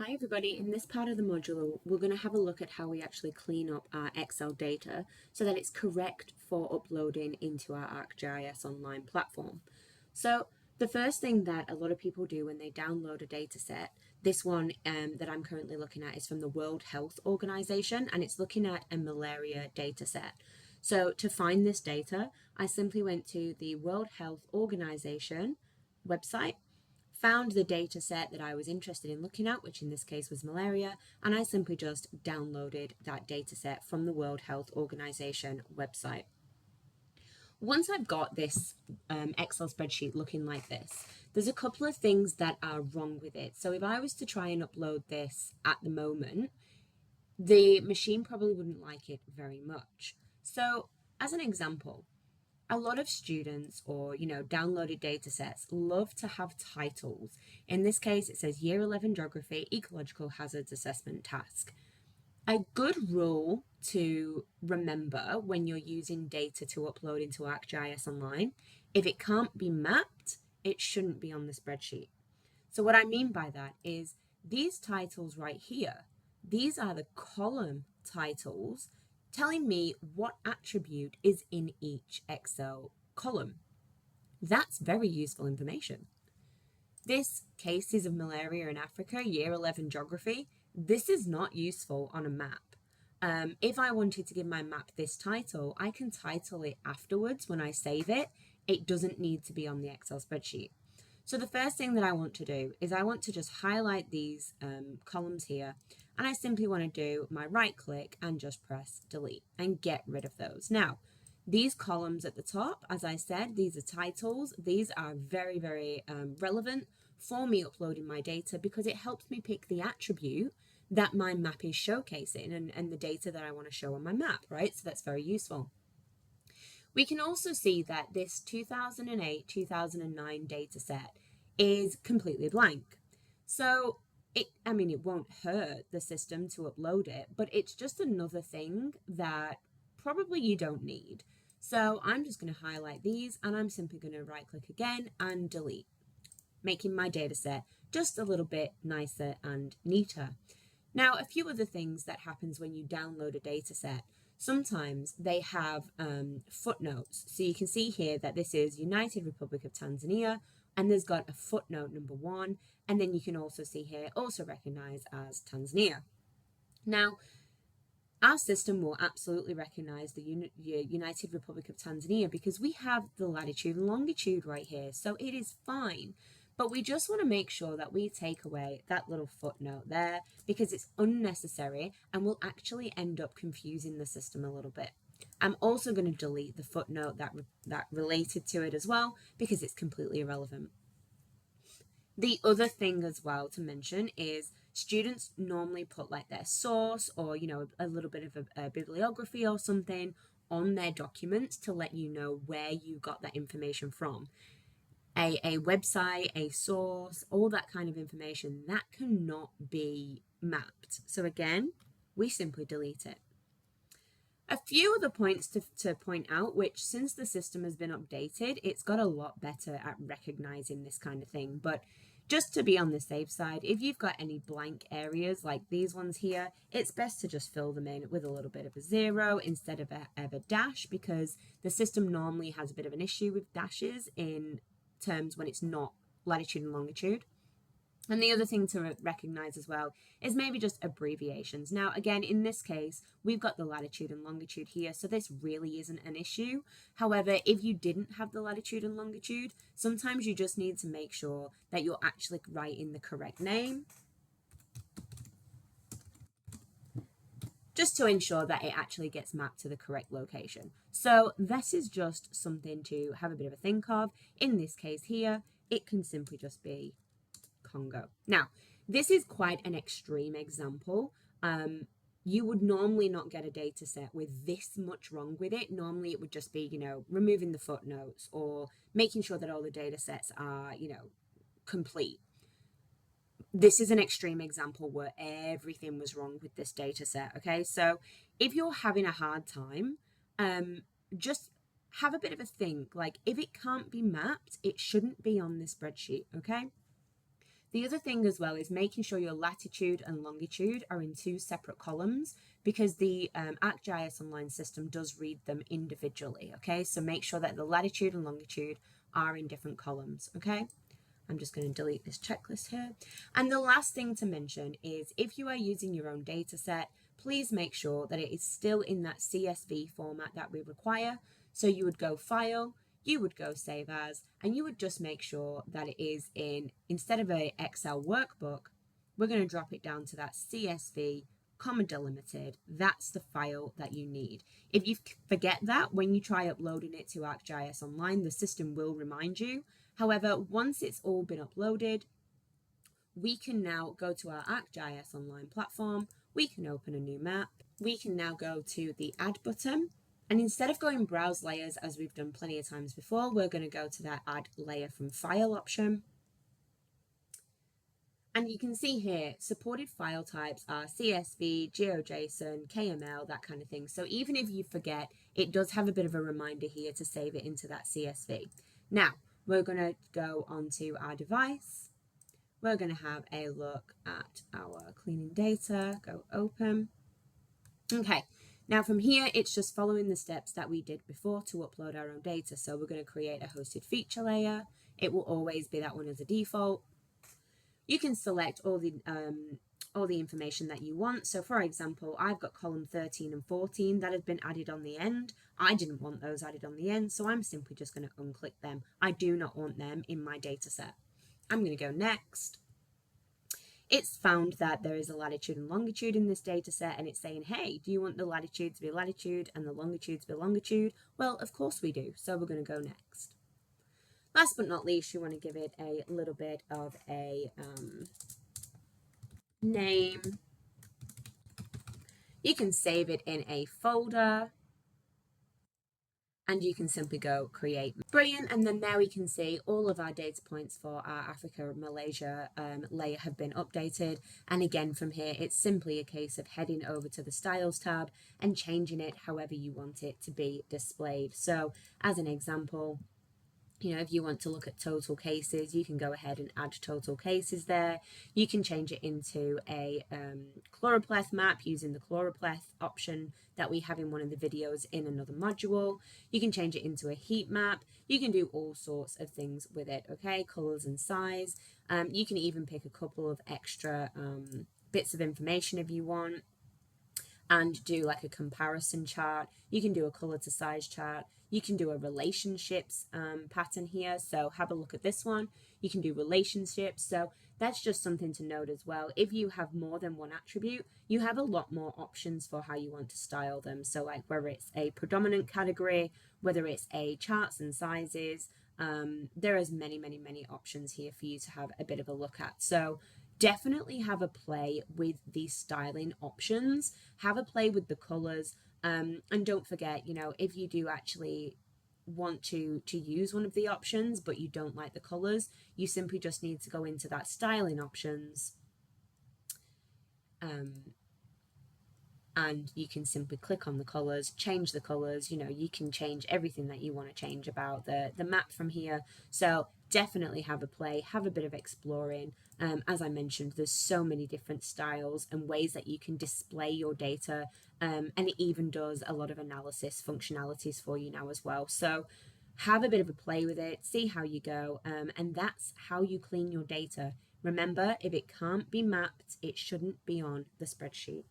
Hi everybody, in this part of the module we're going to have a look at how we actually clean up our Excel data so that it's correct for uploading into our ArcGIS Online platform. So the first thing that a lot of people do when they download a data set, this one that I'm currently looking at is from the World Health Organization, and it's looking at a malaria data set. So to find this data, I simply went to the World Health Organization website, found the data set that I was interested in looking at, which in this case was malaria, and I simply just downloaded that data set from the World Health Organization website. Once I've got this Excel spreadsheet looking like this, there's a couple of things that are wrong with it. So if I was to try and upload this at the moment, the machine probably wouldn't like it very much. So as an example, a lot of students or, downloaded data sets love to have titles. In this case, it says Year 11 Geography Ecological Hazards Assessment Task. A good rule to remember when you're using data to upload into ArcGIS Online, if it can't be mapped, it shouldn't be on the spreadsheet. So what I mean by that is these titles right here, these are the column titles telling me what attribute is in each Excel column. That's very useful information. This cases of malaria in Africa, year 11 geography, this is not useful on a map. If I wanted to give my map this title, I can title it afterwards when I save it. It doesn't need to be on the Excel spreadsheet. So the first thing that I want to do is I want to just highlight these columns here, and I simply want to do my right click and just press delete and get rid of those. Now, these columns at the top, as I said, these are titles. These are very, very relevant for me uploading my data because it helps me pick the attribute that my map is showcasing and the data that I want to show on my map, right? So that's very useful. We can also see that this 2008-2009 data set is completely blank. So it won't hurt the system to upload it, but it's just another thing that probably you don't need. So I'm just going to highlight these and I'm simply going to right click again and delete, making my data set just a little bit nicer and neater. Now, a few other things that happens when you download a data set. Sometimes they have footnotes. So you can see here that this is United Republic of Tanzania, and there's got a footnote number 1. And then you can also see here, also recognized as Tanzania. Now, our system will absolutely recognize the United Republic of Tanzania because we have the latitude and longitude right here. So it is fine. But we just want to make sure that we take away that little footnote there because it's unnecessary and will actually end up confusing the system a little bit. I'm also going to delete the footnote that related to it as well because it's completely irrelevant. The other thing as well to mention is students normally put like their source or, a little bit of a bibliography or something on their documents to let you know where you got that information from. A website, a source, all that kind of information, that cannot be mapped. So again, we simply delete it. A few other points to point out, which since the system has been updated, it's got a lot better at recognizing this kind of thing. But just to be on the safe side, if you've got any blank areas like these ones here, it's best to just fill them in with a little bit of a 0 instead of a dash because the system normally has a bit of an issue with dashes in terms when it's not latitude and longitude. And the other thing to recognize as well is maybe just abbreviations. Now, again, in this case, we've got the latitude and longitude here, so this really isn't an issue. However, if you didn't have the latitude and longitude, sometimes you just need to make sure that you're actually writing the correct name, just to ensure that it actually gets mapped to the correct location. So this is just something to have a bit of a think of. In this case here, it can simply just be Congo. Now, this is quite an extreme example. You would normally not get a data set with this much wrong with it. Normally it would just be, removing the footnotes or making sure that all the data sets are, complete. This is an extreme example where everything was wrong with this data set, okay? So if you're having a hard time, just have a bit of a think. Like, if it can't be mapped, it shouldn't be on this spreadsheet, okay? The other thing as well is making sure your latitude and longitude are in 2 separate columns, because the ArcGIS Online system does read them individually, okay? So make sure that the latitude and longitude are in different columns, okay? I'm just going to delete this checklist here. And the last thing to mention is if you are using your own data set, please make sure that it is still in that CSV format that we require. So you would go File, you would go Save As, and you would just make sure that it is in, instead of a Excel workbook, we're going to drop it down to that CSV, comma delimited. That's the file that you need. If you forget that, when you try uploading it to ArcGIS Online, the system will remind you. However, once it's all been uploaded, we can now go to our ArcGIS Online platform, we can open a new map, we can now go to the Add button, and instead of going Browse Layers as we've done plenty of times before, we're going to go to that Add Layer from File option. And you can see here, supported file types are CSV, GeoJSON, KML, that kind of thing. So even if you forget, it does have a bit of a reminder here to save it into that CSV. Now, we're going to go onto our device. We're going to have a look at our cleaning data, go open. Okay, now from here, it's just following the steps that we did before to upload our own data. So we're going to create a hosted feature layer. It will always be that one as a default. You can select all the information that you want. So for example, I've got column 13 and 14 that have been added on the end. I didn't want those added on the end, so I'm simply just going to unclick them. I do not want them in my data set. I'm going to go next. It's found that there is a latitude and longitude in this data set, and it's saying, hey, do you want the latitude to be latitude and the longitude to be longitude? Well, of course we do, so we're going to go next. Last but not least, you want to give it a little bit of a name. You can save it in a folder, and you can simply go create. Brilliant. And then now we can see all of our data points for our Africa Malaysia layer have been updated. And again, from here, it's simply a case of heading over to the styles tab and changing it however you want it to be displayed. So as an example, you know, if you want to look at total cases, you can go ahead and add total cases there. You can change it into a chloropleth map using the chloropleth option that we have in one of the videos in another module. You can change it into a heat map. You can do all sorts of things with it, okay? Colors and size. You can even pick a couple of extra bits of information if you want, and do like a comparison chart. You can do a color to size chart. You can do a relationships pattern here. So have a look at this one. You can do relationships. So that's just something to note as well. If you have more than one attribute, you have a lot more options for how you want to style them. So like whether it's a predominant category, whether it's a charts and sizes, there is many options here for you to have a bit of a look at. So definitely have a play with these styling options, have a play with the colors, and don't forget, you know, if you do actually want to use one of the options but you don't like the colors, you simply just need to go into that styling options, and you can simply click on the colors, change the colors. You know, you can change everything that you want to change about the map from here. So definitely have a play, have a bit of exploring. As I mentioned, there's so many different styles and ways that you can display your data, and it even does a lot of analysis functionalities for you now as well. So have a bit of a play with it, see how you go, and that's how you clean your data. Remember, if it can't be mapped, it shouldn't be on the spreadsheet.